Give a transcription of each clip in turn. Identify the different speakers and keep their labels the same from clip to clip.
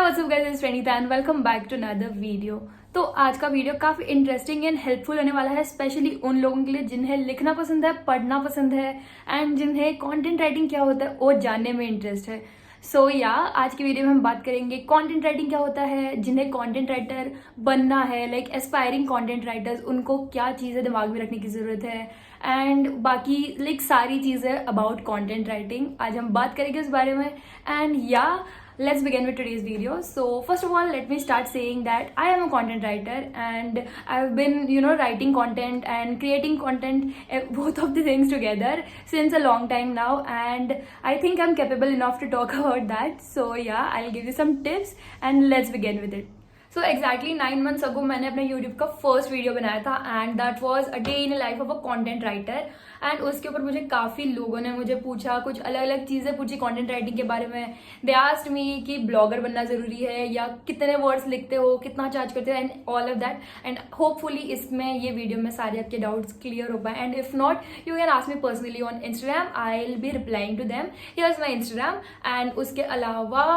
Speaker 1: What's up guys, it's Praneeta and welcome back to another video. तो आज का video काफी इंटरेस्टिंग एंड हेल्पफुल होने वाला है, स्पेशली उन लोगों के लिए जिन्हें लिखना पसंद है, पढ़ना पसंद है एंड जिन्हें कंटेंट राइटिंग क्या होता है वो जानने में इंटरेस्ट है। आज की वीडियो में हम बात करेंगे कंटेंट राइटिंग क्या होता है, जिन्हें कंटेंट राइटर बनना है, लाइक एस्पायरिंग कंटेंट राइटर्स, उनको क्या चीज़ें दिमाग में रखने की ज़रूरत है एंड बाकी लाइक सारी चीज़ें अबाउट कंटेंट राइटिंग आज हम बात करेंगे उस बारे में। And let's begin with today's video. So first of all, let me start saying that I am a content writer and I've been writing content and creating content, both of the things together since a long time now, and I think I'm capable enough to talk about that. I'll give you some tips and let's begin with it. So exactly 9 months ago मैंने अपने YouTube का first video बनाया था and that was a day in life of a content writer. And उसके ऊपर मुझे काफ़ी लोगों ने मुझे पूछा, कुछ अलग अलग चीज़ें पूछी कंटेंट राइटिंग के बारे में। दे आस्क्ड मी कि ब्लॉगर बनना ज़रूरी है या कितने वर्ड्स लिखते हो, कितना चार्ज करते हो and all of that. And hopefully इसमें ये वीडियो में सारे आपके डाउट्स क्लियर हो पाए। And if not, you can ask me personally on Instagram, I will be replying to them. Here is my Instagram. And उसके अलावा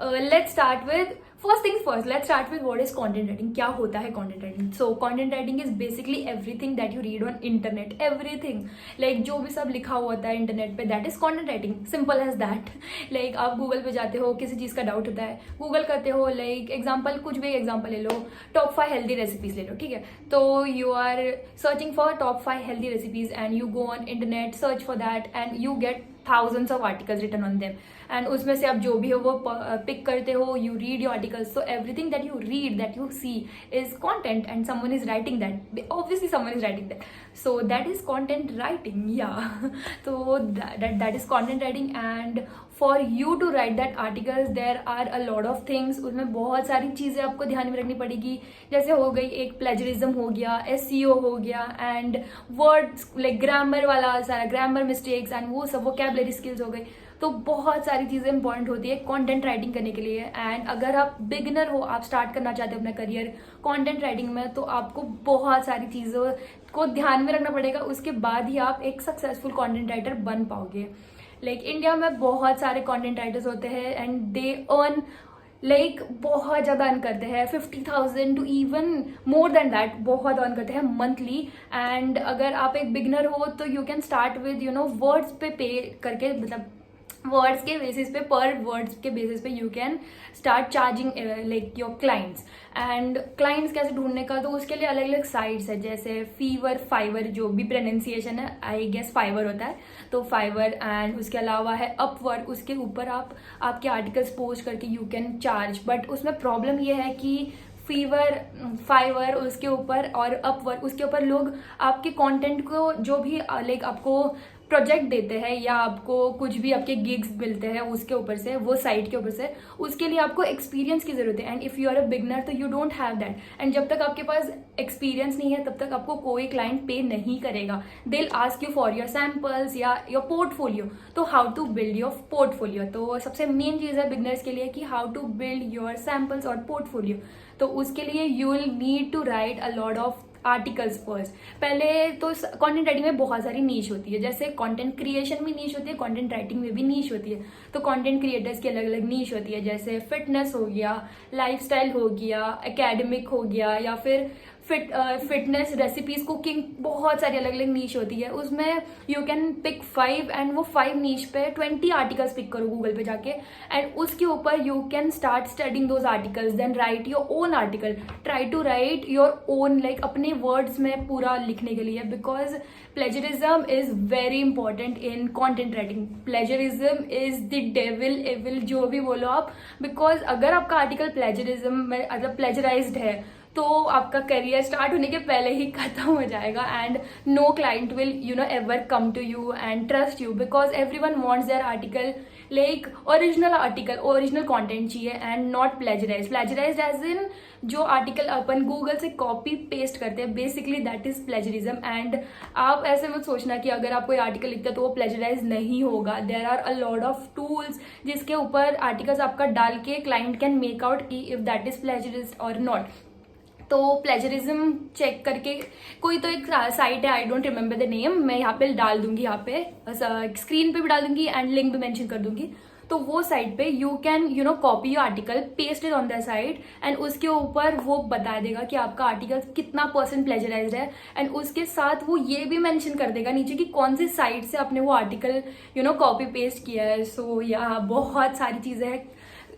Speaker 1: let's start with first things first, let's start with what is content writing. क्या होता है content writing? So content writing is basically everything that you read on internet, everything like जो भी सब लिखा हुआ होता है इंटरनेट पे, that is content writing. Simple as that. Like आप गूगल पे जाते हो, किसी चीज़ का डाउट होता है, गूगल करते हो, लाइक एग्जाम्पल कुछ भी एग्जाम्पल ले लो, टॉप 5 हेल्दी रेसिपीज ले लो, ठीक है? तो you are searching for top 5 healthy recipes and you go on internet, search for that and you get thousands of articles written on them. And उसमें से आप जो भी हो वो पिक करते हो, you read your articles. So everything that you read, that you see is content and someone is writing that. Obviously someone is writing that, so that is content writing. तो that is content writing. And for you to write that articles there are a lot of things. उसमें बहुत सारी चीज़ें आपको ध्यान में रखनी पड़ेगी. जैसे हो गई एक प्लेजरिज्म हो गया, SEO हो गया एंड वर्ड्स लाइक ग्रामर वाला सारा, ग्रामर मिस्टेक्स एंड वो सब, वोकैबुलरी स्किल्स हो गई. तो बहुत सारी चीज़ें इंपॉर्टेंट होती है कंटेंट राइटिंग करने के लिए. एंड अगर आप बिगिनर हो, आप स्टार्ट करना चाहते हो अपना करियर कंटेंट राइटिंग में, तो आपको बहुत सारी चीज़ों को ध्यान में रखना पड़ेगा. उसके बाद ही आप एक सक्सेसफुल कंटेंट राइटर बन पाओगे. लाइक इंडिया में बहुत सारे कंटेंट राइटर्स होते हैं एंड दे अर्न लाइक बहुत ज़्यादा अर्न करते हैं, 50,000 to even more than that, बहुत अर्न करते हैं मंथली. एंड अगर आप एक बिगनर हो तो you can start with words पे करके, मतलब वर्ड्स के बेसिस पे, पर वर्ड्स के बेसिस पे you can start charging like your clients. And clients कैसे ढूंढने का, तो उसके लिए अलग अलग साइट्स है, जैसे फाइवर जो भी प्रोनाउंसिएशन है, आई गेस फाइवर होता है, तो फाइवर. एंड उसके अलावा है अपवर्क, उसके ऊपर आप आपके आर्टिकल्स पोस्ट करके यू कैन चार्ज. बट उसमें प्रॉब्लम ये है कि फाइवर उसके ऊपर और अपवर्क उसके ऊपर लोग आपके कंटेंट को, जो भी लाइक आपको प्रोजेक्ट देते हैं या आपको कुछ भी आपके गिग्स मिलते हैं उसके ऊपर से, वो साइट के ऊपर से, उसके लिए आपको एक्सपीरियंस की जरूरत है. And if you are a beginner तो you don't have that. And जब तक आपके पास एक्सपीरियंस नहीं है तब तक आपको कोई क्लाइंट पे नहीं करेगा. They will ask you for your samples या योर पोर्टफोलियो. तो how to build your portfolio, तो सबसे मेन चीज़ है बिगनर्स के लिए कि how to build your samples और पोर्टफोलियो. तो उसके लिए you will need to write a lot of articles first. पहले तो कंटेंट राइटिंग में बहुत सारी नीश होती है, जैसे कंटेंट क्रिएशन में नीश होती है, कंटेंट राइटिंग में भी नीश होती है. तो कंटेंट क्रिएटर्स की अलग अलग नीश होती है, जैसे फिटनेस हो गया, लाइफस्टाइल हो गया, एकेडमिक हो गया, या फिर फिटनेस, रेसिपीज, कुकिंग, बहुत सारी अलग अलग नीश होती है. उसमें यू कैन पिक 5 एंड वो 5 नीश पे 20 आर्टिकल्स पिक करो गूगल पे जाके एंड उसके ऊपर you can start studying those articles, then write your own article. Try to write your own, like अपने वर्ड्स में पूरा लिखने के लिए, because plagiarism is very important in content writing. Plagiarism is the devil, evil, जो भी बोलो आप. बिकॉज अगर आपका आर्टिकल प्लेजरिज्म में, मतलब प्लेजराइज्ड है, तो आपका करियर स्टार्ट होने के पहले ही खत्म हो जाएगा. And no client will ever come to you and trust you, because everyone wants their article like original article, original content चाहिए and not plagiarized as in जो आर्टिकल अपन गूगल से कॉपी पेस्ट करते हैं, basically that is plagiarism. And आप ऐसे मत सोचना कि अगर आप कोई आर्टिकल लिखते हैं तो वो प्लेजराइज नहीं होगा. There are a lot of tools जिसके ऊपर आर्टिकल्स आपका डाल के क्लाइंट कैन मेक आउट कि इफ दैट इज प्लेजरिस्ट और नॉट. तो प्लेजरिज्म चेक करके, कोई तो एक साइट है, I don't remember the name, मैं यहाँ पे डाल दूंगी, यहाँ पे स्क्रीन पे भी डाल दूंगी एंड लिंक भी मेंशन कर दूंगी. तो वो साइट पे you can copy your article, paste it on the site, and उसके ऊपर वो बता देगा कि आपका आर्टिकल कितना % प्लेजराइज्ड है, एंड उसके साथ वो ये भी मेंशन कर देगा नीचे कि कौन सी साइट से आपने वो आर्टिकल कॉपी पेस्ट किया है। सो या बहुत सारी चीज़ें हैं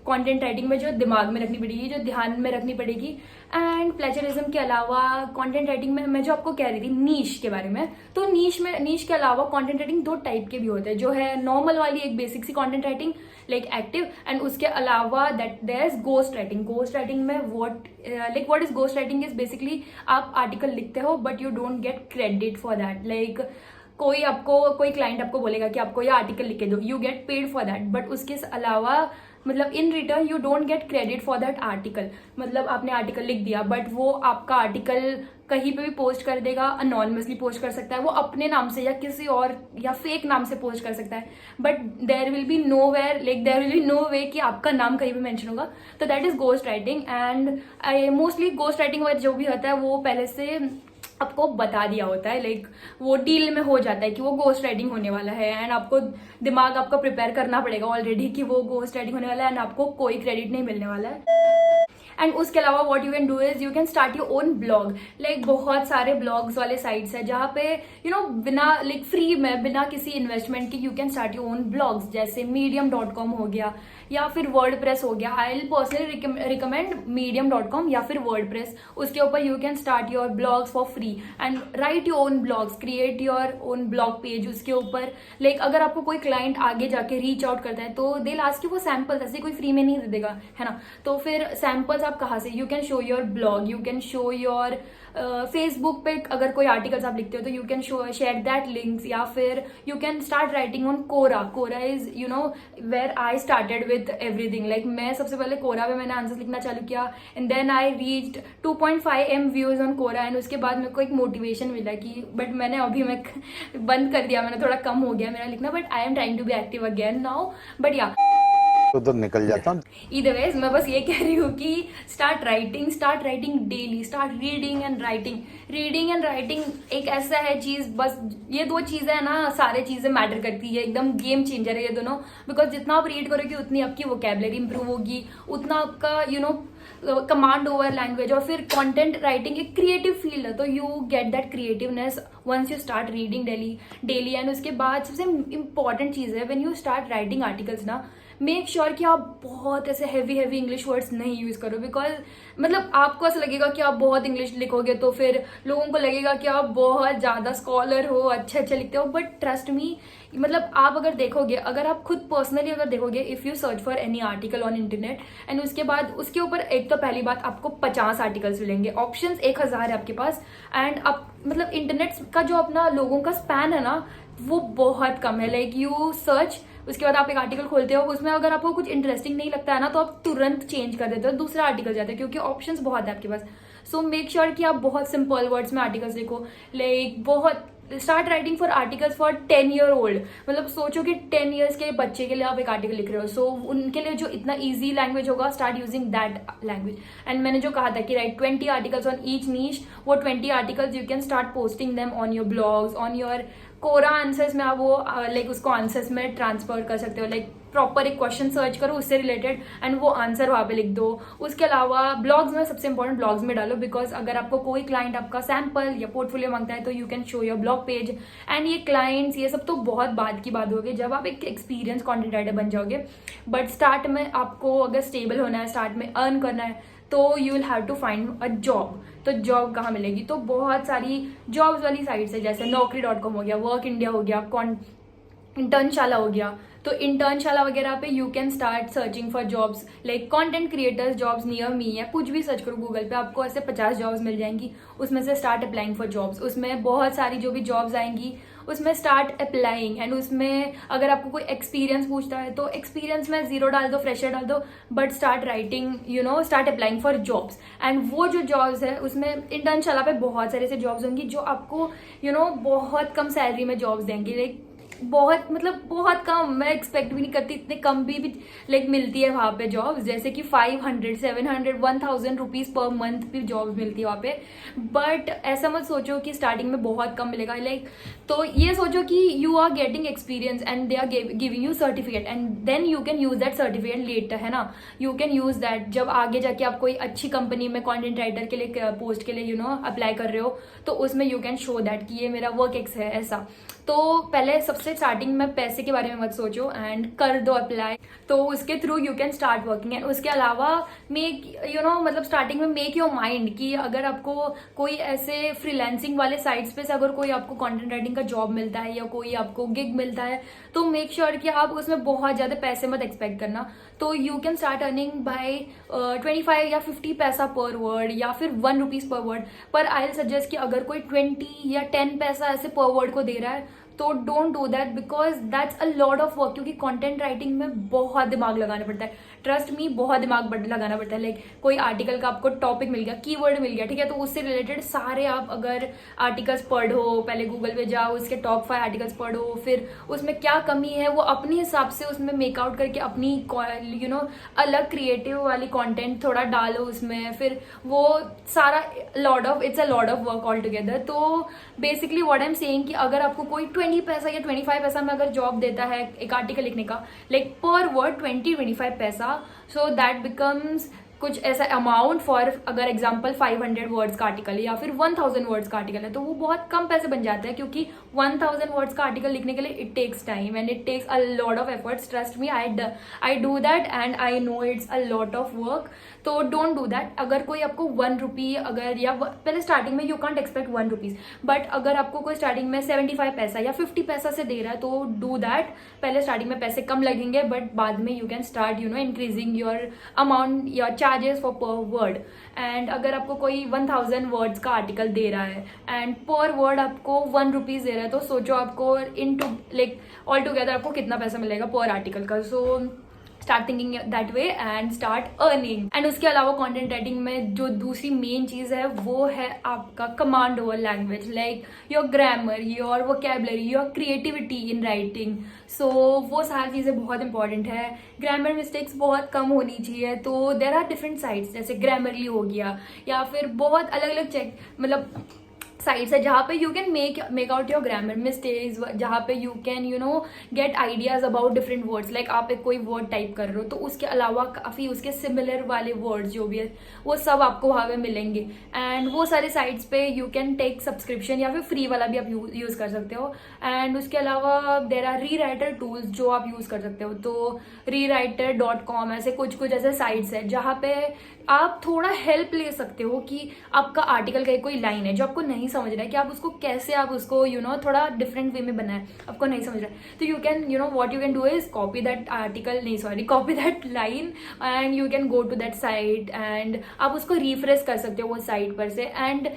Speaker 1: कंटेंट राइटिंग में जो दिमाग में रखनी पड़ेगी, जो ध्यान में रखनी पड़ेगी। एंड प्लेजरिज्म के अलावा कंटेंट राइटिंग में मैं जो आपको कह रही थी नीश के बारे में, तो नीश के अलावा कंटेंट राइटिंग 2 टाइप के भी होते हैं, जो है नॉर्मल वाली एक बेसिक सी content writing like active, and उसके अलावा that there is ghost writing. Ghost writing में what is ghost writing is basically आप आर्टिकल लिखते हो but you don't get credit for that. Like कोई क्लाइंट आपको बोलेगा कि आपको ये आर्टिकल लिख के दो, you get paid for that, but उसके अलावा मतलब in return you don't get credit for that article. मतलब आपने आर्टिकल लिख दिया बट वो आपका आर्टिकल कहीं पे भी पोस्ट कर देगा, अनोनिमसली पोस्ट कर सकता है, वो अपने नाम से या किसी और या फेक नाम से पोस्ट कर सकता है, but there will be no way कि आपका नाम कहीं भी मेंशन होगा। तो that is ghost writing. And mostly ghost writing जो भी होता है वो पहले से आपको बता दिया होता है, लाइक वो डील में हो जाता है कि वो गोस्ट राइटिंग होने वाला है, एंड आपको दिमाग आपका प्रिपेयर करना पड़ेगा ऑलरेडी कि वो गोस्ट राइटिंग होने वाला है, एंड आपको कोई क्रेडिट नहीं मिलने वाला है। एंड उसके अलावा what you can do is you can start your own blog. Like बहुत सारे ब्लॉग्स वाले साइट्स है जहाँ पे बिना लाइक फ्री में, बिना किसी इन्वेस्टमेंट के you can start your own blogs, जैसे medium.com हो गया या फिर वर्डप्रेस हो गया। I will personally recommend medium.com या फिर वर्डप्रेस। उसके ऊपर you can start your blogs for free and right your own blogs, create your own blog page. उसके ऊपर लाइक अगर आपको कोई क्लाइंट आगे जाके रीच आउट करता है तो दे लास्ट की वो सैम्पल्स, ऐसे कोई फ्री में नहीं दे देगा, है ना। तो फिर सैम्पल्स आप कहाँ से, you can show your blog, you can show your Facebook पे अगर कोई आर्टिकल्स आप लिखते हो तो you can share that links, या फिर you can start writing on Quora. Quora is where I started with everything. Like मैं सबसे पहले कोरा पे मैंने आंसर्स लिखना चालू किया, and then I reached 2.5 M views on Quora, and उसके बाद मेरे को एक मोटिवेशन मिला कि बट मैंने अभी मैं बंद कर दिया, मैंने थोड़ा कम हो गया मेरा लिखना, but I am trying to be active again now. But या
Speaker 2: उधर निकल जाता हूँ।
Speaker 1: Either ways, मैं बस ये कह रही हूँ कि start writing daily, start reading and writing एक ऐसा है चीज, बस ये 2 चीजें है ना, सारे चीजें मैटर करती है, एकदम गेम चेंजर है ये दोनों। बिकॉज जितना आप रीड करोगे उतनी आपकी वोकैबुलरी इंप्रूव होगी, उतना आपका कमांड ओवर लैंग्वेज, और फिर कंटेंट राइटिंग एक क्रिएटिव फील्ड है, तो you get that creativeness once you start reading daily. And उसके बाद सबसे इंपॉर्टेंट चीज है, when you start writing articles ना, मेक श्योर कि आप बहुत ऐसे हैवी इंग्लिश वर्ड्स नहीं यूज करो। बिकॉज मतलब आपको ऐसा लगेगा कि आप बहुत इंग्लिश लिखोगे तो फिर लोगों को लगेगा कि आप बहुत ज्यादा स्कॉलर हो, अच्छे लिखते हो, बट ट्रस्ट मी, मतलब आप अगर देखोगे, अगर आप खुद पर्सनली अगर देखोगे, if you search for any article on internet, and उसके बाद उसके ऊपर एक तो पहली बात आपको 50 आर्टिकल्स मिलेंगे, ऑप्शंस 1000 है आपके पास, एंड आप मतलब इंटरनेट का जो अपना लोगों का स्पैन है ना वो बहुत कम है। लाइक यू सर्च, उसके बाद आप एक आर्टिकल खोलते हो, उसमें अगर आपको कुछ इंटरेस्टिंग नहीं लगता है ना तो आप तुरंत चेंज कर देते हो, दूसरा आर्टिकल जाते हो, क्योंकि ऑप्शंस बहुत है आपके पास। सो मेक श्योर कि आप बहुत सिंपल वर्ड्स में आर्टिकल्स लिखो। लाइक बहुत start writing for articles for 10 year old। मतलब सोचो कि 10 years के बच्चे के लिए आप एक आर्टिकल लिख रहे हो, सो उनके लिए जो इतना ईजी लैंग्वेज होगा, start using that language. And मैंने जो कहा था कि write 20 articles on each niche, वो 20 articles you can start posting them on your blogs, on your Quora answers में। आप वो लाइक उसको आंसर्स में ट्रांसफर कर सकते हो, लाइक प्रॉपर एक क्वेश्चन सर्च करो उससे रिलेटेड एंड वो आंसर वहाँ पे लिख दो। उसके अलावा ब्लॉग्स में, सबसे इंपॉर्टेंट ब्लॉग्स में डालो, बिकॉज अगर आपको कोई क्लाइंट आपका सैम्पल या पोर्टफोलियो मांगता है तो you can show your blog page. And ये क्लाइंट्स ये सब तो बहुत बाद की बात होगी जब आप एक एक्सपीरियंस कंटेंट राइटर बन जाओगे, बट स्टार्ट में आपको अगर स्टेबल होना है, स्टार्ट में अर्न करना है, तो you will have to find a job. तो जॉब कहाँ मिलेगी? तो बहुत सारी जॉब्स वाली साइट्स है, जैसे naukri.com हो गया, वर्क इंडिया हो गया, इंटर्नशाला हो गया। तो इंटर्नशाला वगैरह पे you can start searching for jobs, like content creators jobs near me, या कुछ भी सर्च करो गूगल पे, आपको ऐसे 50 जॉब्स मिल जाएंगी। उसमें से स्टार्ट अप्लाइंग फॉर जॉब्स, उसमें बहुत सारी जो भी जॉब्स आएंगी उसमें स्टार्ट अप्लाइंग। एंड उसमें अगर आपको कोई एक्सपीरियंस पूछता है तो एक्सपीरियंस में 0 डाल दो, फ्रेशर डाल दो, but start writing start applying for jobs. And वो जो जॉब्स है उसमें इंटर्नशाला पे बहुत सारे ऐसे जॉब्स होंगी जो आपको बहुत कम सैलरी में जॉब्स देंगी। लाइक बहुत मतलब बहुत कम, मैं एक्सपेक्ट भी नहीं करती इतने कम भी लाइक मिलती है वहाँ पे जॉब्स, जैसे कि 500 700 1000 रुपीज पर मंथ भी जॉब्स मिलती है वहाँ पे। बट ऐसा मत सोचो कि स्टार्टिंग में बहुत कम मिलेगा, लाइक तो ये सोचो कि you are getting experience and they are giving you certificate and then you can use that certificate letter, है ना। यू कैन यूज दैट जब आगे जाके आप कोई अच्छी कंपनी में कंटेंट राइटर के लिए पोस्ट के लिए अप्लाई कर रहे हो, तो उसमें यू कैन शो दैट कि ये मेरा वर्क एक्स है ऐसा। तो पहले सबसे स्टार्टिंग में पैसे के बारे में मत सोचो एंड कर दो अप्लाई, तो उसके through you can start working. And उसके अलावा मेक मतलब स्टार्टिंग में मेक योर माइंड कि अगर आपको कोई ऐसे फ्रीलांसिंग वाले साइट्स पे से अगर कोई आपको कंटेंट राइटिंग का जॉब मिलता है या कोई आपको गिग मिलता है, तो मेक श्योर कि आप उसमें बहुत ज्यादा पैसे मत एक्सपेक्ट करना। तो you can start earning bye 25 या 50 पैसा पर वर्ड या फिर 1 रुपीज पर वर्ड। पर आई विल सजेस्ट कि अगर कोई 20 या 10 पैसा ऐसे पर वर्ड को दे रहा है तो don't do that, because that's a lot of work. क्योंकि कंटेंट राइटिंग में बहुत दिमाग लगाना पड़ता है, ट्रस्ट मी, बहुत दिमाग लगाना पड़ता है। लाइक कोई आर्टिकल का आपको टॉपिक मिल गया, कीवर्ड मिल गया, ठीक है, तो उससे रिलेटेड सारे आप अगर आर्टिकल्स पढ़ो, पहले गूगल पे जाओ, उसके टॉप 5 आर्टिकल्स पढ़ो, फिर उसमें क्या कमी है वो अपने हिसाब से उसमें मेकआउट करके अपनी अलग क्रिएटिव वाली कंटेंट थोड़ा डालो उसमें, फिर वो सारा it's a lot of work all together. तो basically what I am saying कि अगर आपको कोई 20 पैसा या 25 पैसा में अगर जॉब देता है एक आर्टिकल लिखने का, लाइक पर वर्ड 20-25 पैसा, सो दैट बिकम्स कुछ ऐसा अमाउंट फॉर अगर एग्जाम्पल 500 वर्ड्स का आर्टिकल है या फिर 1000 वर्ड्स का आर्टिकल है, तो वो बहुत कम पैसे बन जाते हैं। क्योंकि 1000 वर्ड्स का आर्टिकल लिखने के लिए it takes time and it takes a lot of efforts. Trust me, I do that and I know it's a lot of work. तो डोंट डू दैट। अगर कोई आपको 1 रुपी अगर या पहले स्टार्टिंग में you can't expect 1 rupees, but अगर आपको कोई स्टार्टिंग में 75 पैसा या 50 पैसा से दे रहा है तो डू दैट। पहले स्टार्टिंग में पैसे कम लगेंगे बट बाद में you can start increasing your amount, your charges for पर वर्ड। एंड अगर आपको कोई 1000 वर्ड्स का आर्टिकल दे रहा है एंड पर वर्ड आपको 1 रुपीज दे रहा है, तो सोचो आपको इनटू लाइक ऑल टुगेदर आपको कितना पैसा मिलेगा पर आर्टिकल का। So start thinking that way and start earning. And उसके अलावा कंटेंट राइटिंग में जो दूसरी मेन चीज है वो है आपका command over language, like your grammar, your vocabulary, your creativity in writing. So वो सारी चीजें बहुत इंपॉर्टेंट है। ग्रामर मिस्टेक्स बहुत कम होनी चाहिए। तो देर आर डिफरेंट साइट्स, जैसे ग्रामरली हो गया या फिर बहुत अलग अलग चेक मतलब साइट्स है जहाँ पे you can make out your grammar mistakes, जहाँ पे you can get ideas about different words. Like आप एक कोई वर्ड टाइप कर रहे हो तो उसके अलावा काफ़ी उसके सिमिलर वाले वर्ड्स जो भी है वो सब आपको वहाँ पे मिलेंगे। एंड वो सारे साइट्स पे यू कैन टेक सब्सक्रिप्शन या फिर फ्री वाला भी आप यूज़ कर सकते हो। एंड उसके अलावा देर आर री राइटर टूल्स जो आप यूज़ कर सकते हो। तो rewriter.com ऐसे कुछ ऐसे साइट्स है जहाँ पे आप थोड़ा हेल्प ले सकते हो कि आपका आर्टिकल का कोई लाइन है जो आपको नहीं समझ रहा है कि आप उसको कैसे आप उसको थोड़ा डिफरेंट वे में बनाए, आपको नहीं समझ रहा है, तो you can what you can do is copy that copy that line and you can go to that site and आप उसको रिफ्रेश कर सकते हो वो साइट पर से। एंड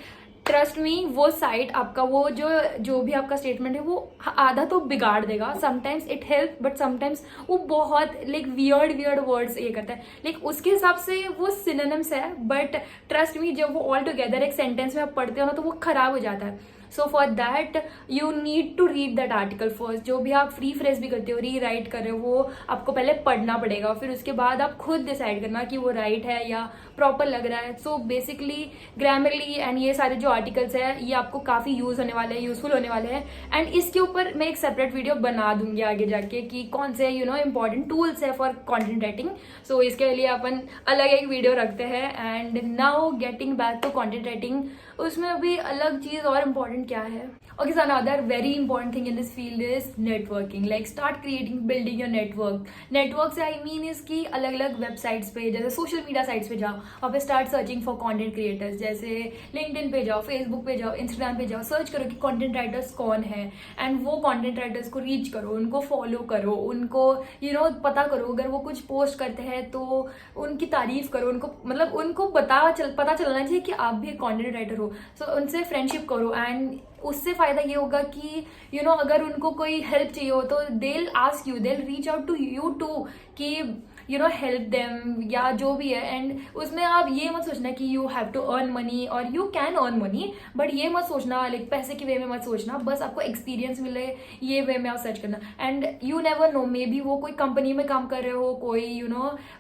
Speaker 1: ट्रस्ट मी, वो साइट आपका वो जो भी आपका स्टेटमेंट है वो आधा तो बिगाड़ देगा। Sometimes it help but sometimes वो बहुत लाइक वियर्ड वर्ड्स ये करता है, लाइक उसके हिसाब से वो सिनोनिम्स है, बट ट्रस्ट मी जब वो ऑल टुगेदर एक सेंटेंस में आप पढ़ते हो ना तो वो खराब हो जाता है। So for that you need to read that article first. जो भी आप रीफ्रेश भी करते हो, री राइट कर रहे हो, वो आपको पहले पढ़ना पड़ेगा, फिर उसके बाद आप खुद डिसाइड करना कि वो राइट है या प्रॉपर लग रहा है। सो बेसिकली ग्रामरली एंड ये सारे जो आर्टिकल्स है ये आपको काफ़ी यूज़ होने वाले हैं, यूजफुल होने वाले हैं। एंड इसके ऊपर मैं एक सेपरेट वीडियो बना दूंगी आगे जाके कि कौन से इंपॉर्टेंट टूल्स है फॉर कंटेंट राइटिंग। सो इसके लिए अपन अलग एक वीडियो रखते हैं। And now getting back to content writing, उसमें अभी अलग चीज़ और इम्पॉर्टेंट क्या है। Okay, so another very important thing in this field is networking. Like start building your network. Network से I mean is कि अलग अलग वेबसाइट्स पे, जैसे सोशल मीडिया साइट्स पे जाओ, वहाँ पे start searching for content creators. जैसे लिंक्डइन पे जाओ, फेसबुक पे जाओ, इंस्टाग्राम पे जाओ, सर्च करो कि कंटेंट राइटर्स कौन है एंड वो कंटेंट राइटर्स को रीच करो, उनको फॉलो करो, उनको पता करो अगर वो कुछ पोस्ट करते हैं तो उनकी तारीफ करो, उनको पता चलना चाहिए कि आप भी एक कंटेंट राइटर हो। सो उनसे फ्रेंडशिप करो एंड उससे फायदा ये होगा कि अगर उनको कोई हेल्प चाहिए हो तो they'll ask you, they'll reach out to you too कि हेल्प देम या जो भी है। एंड उसमें आप ये मत सोचना कि you have to earn money और you can earn money, but ये मत सोचना लाइक पैसे के वे में मत सोचना, बस आपको एक्सपीरियंस मिले ये वे में आप सर्च करना। And you never know, may be वो कोई कंपनी में काम कर रहे हो, कोई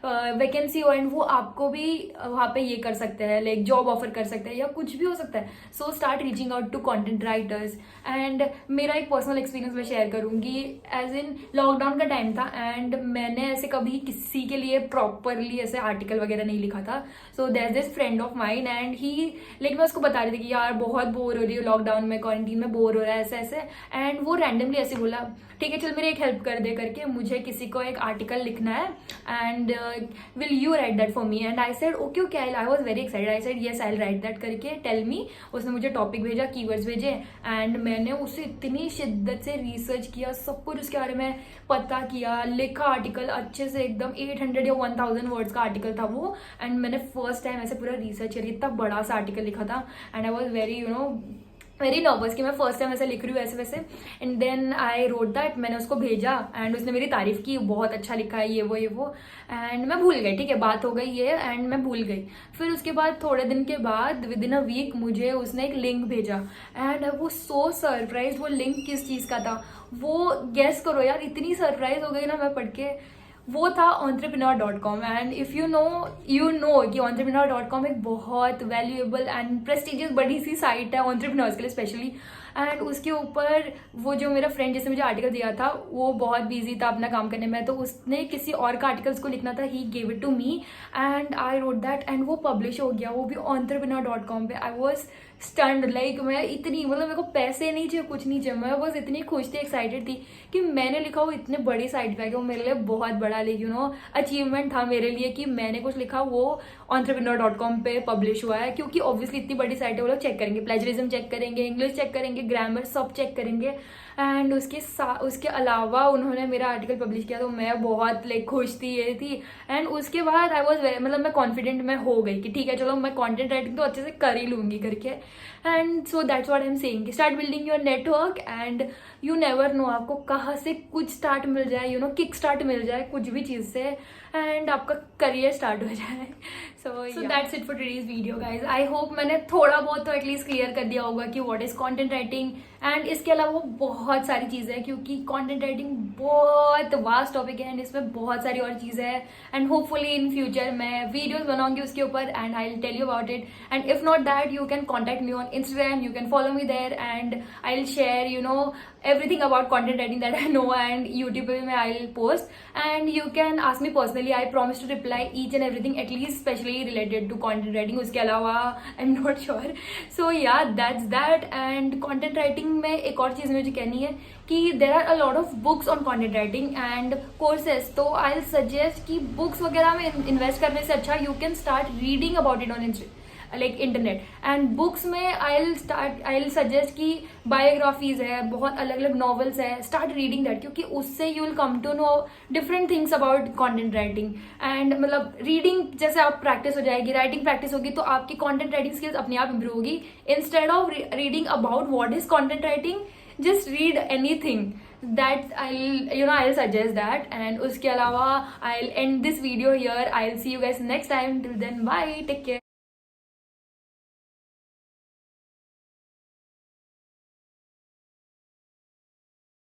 Speaker 1: वैकेंसी हो एंड वो आपको भी वहाँ पे ये कर सकते हैं, लाइक जॉब ऑफर कर सकते हैं या कुछ भी हो सकता है। So start reaching out to content writers. And मेरा एक पर्सनल एक्सपीरियंस मैं शेयर करूंगी। एज इन लॉकडाउन का टाइम था एंड मैंने ऐसे कभी किसी के लिए प्रॉपरली ऐसे आर्टिकल वगैरह नहीं लिखा था। So there is this friend of mine and he, like मैं उसको बता रही थी कि यार बहुत बोर हो रही हूँ लॉकडाउन में, क्वारंटीन में बोर हो रहा है ऐसे ऐसे। एंड वो रैंडमली ऐसे बोला ठीक है चल मेरी एक हेल्प कर दे करके, मुझे किसी को एक आर्टिकल लिखना है and will you right that for me. And I said okay okay, I was very excited, I said yes I will write that करके, टेल मी। उसने मुझे टॉपिक भेजा, कीवर्ड्स भेजे एंड मैंने उससे इतनी शिद्दत से रिसर्च किया, सब कुछ उसके बारे में पता किया, लिखा आर्टिकल अच्छे से एकदम 800 या 1000 वर्ड्स का आर्टिकल था वो। एंड मैंने फर्स्ट टाइम ऐसे पूरा रिसर्च करी, इतना बड़ा सा आर्टिकल लिखा था and I was very nervous कि मैं फर्स्ट टाइम ऐसे लिख रही हूँ ऐसे वैसे। And then I wrote that, मैंने उसको भेजा एंड उसने मेरी तारीफ की, बहुत अच्छा लिखा है ये वो एंड मैं भूल गई, ठीक है बात हो गई ये एंड मैं भूल गई। फिर उसके बाद थोड़े दिन के बाद विद इन अ वीक मुझे उसने एक लिंक भेजा एंड वो सो सरप्राइज, वो लिंक किस चीज़ का था वो गेस करो यार, इतनी सरप्राइज हो गई ना मैं पढ़ के। वो था entrepreneur.com and if you know कि entrepreneur.com एक बहुत वैल्यूएबल एंड प्रेस्टिजियस बड़ी सी साइट है entrepreneurs के लिए स्पेशली। एंड उसके ऊपर वो जो मेरा फ्रेंड जिसने मुझे आर्टिकल दिया था वो बहुत बिजी था अपना काम करने में, तो उसने किसी और का आर्टिकल उसको लिखना था, he gave it to me and I wrote that and वो पब्लिश हो गया, वो भी entrepreneur.com पे। आई वॉज स्टन्ड, लाइक मैं इतनी, मतलब मेरे को पैसे नहीं चाहिए कुछ नहीं चाहिए, मैं बस इतनी खुश थी, एक्साइटेड थी कि मैंने लिखा वो इतने बड़ी साइट पे आके, वो मेरे लिए बहुत बड़ा लाइक अचीवमेंट था मेरे लिए कि मैंने कुछ लिखा वो entrepreneur.com पे पब्लिश हुआ है। क्योंकि ऑब्वियसली इतनी बड़ी साइट है, वो लोग चेक करेंगे, प्लेजरिज्म चेक करेंगे, इंग्लिश चेक करेंगे, ग्रामर सब चेक करेंगे। एंड उसके अलावा उन्होंने मेरा आर्टिकल पब्लिश किया तो मैं बहुत लाइक खुश थी, ये थी। एंड उसके बाद आई वॉज मतलब मैं कॉन्फिडेंट में हो गई कि ठीक है चलो मैं कंटेंट राइटिंग तो अच्छे से कर ही लूंगी करके। And so that's what I am saying, start building your network and you never know आपको कहाँ से कुछ स्टार्ट मिल जाए, किक स्टार्ट मिल जाए कुछ भी चीज़ से एंड आपका करियर स्टार्ट हो जाए। So that's it for today's video guys. I hope मैंने थोड़ा बहुत तो एटलीस्ट क्लियर कर दिया होगा कि what is content writing. And इसके अलावा बहुत सारी चीज़ें हैं क्योंकि कंटेंट राइटिंग बहुत वास्ट टॉपिक है एंड इसमें बहुत सारी और चीज़ें हैं। एंड होपफुली इन फ्यूचर मैं वीडियोज बनाऊंगी उसके ऊपर and I will tell you about it. And if not that you can contact me on Instagram, you can follow me there and I'll share everything about content writing that I know and YouTube पे मैं I'll post and you can ask me personally. I promise to reply each and everything at least especially related to content writing. उसके अलावा I'm not sure. So yeah, that's that. And content writing में एक और चीज़ मुझे कहनी है कि there are a lot of books on content writing and courses. तो I'll suggest कि books वगैरह में invest करने से अच्छा you can start reading about it on internet and books में आई सजेस्ट कि बायोग्राफीज है, बहुत अलग अलग नॉवेल्स है, स्टार्ट रीडिंग दैट क्योंकि उससे you will come to know different things about content writing. And मतलब रीडिंग जैसे आप प्रैक्टिस हो जाएगी, राइटिंग प्रैक्टिस होगी तो आपकी कंटेंट राइटिंग स्किल्स अपने आप इंप्रूव होगी। Instead of reading about what is content writing, just read anything that I'll suggest that. And उसके अलावा I'll end this video here. I'll see you guys next time. Till then, bye, take care.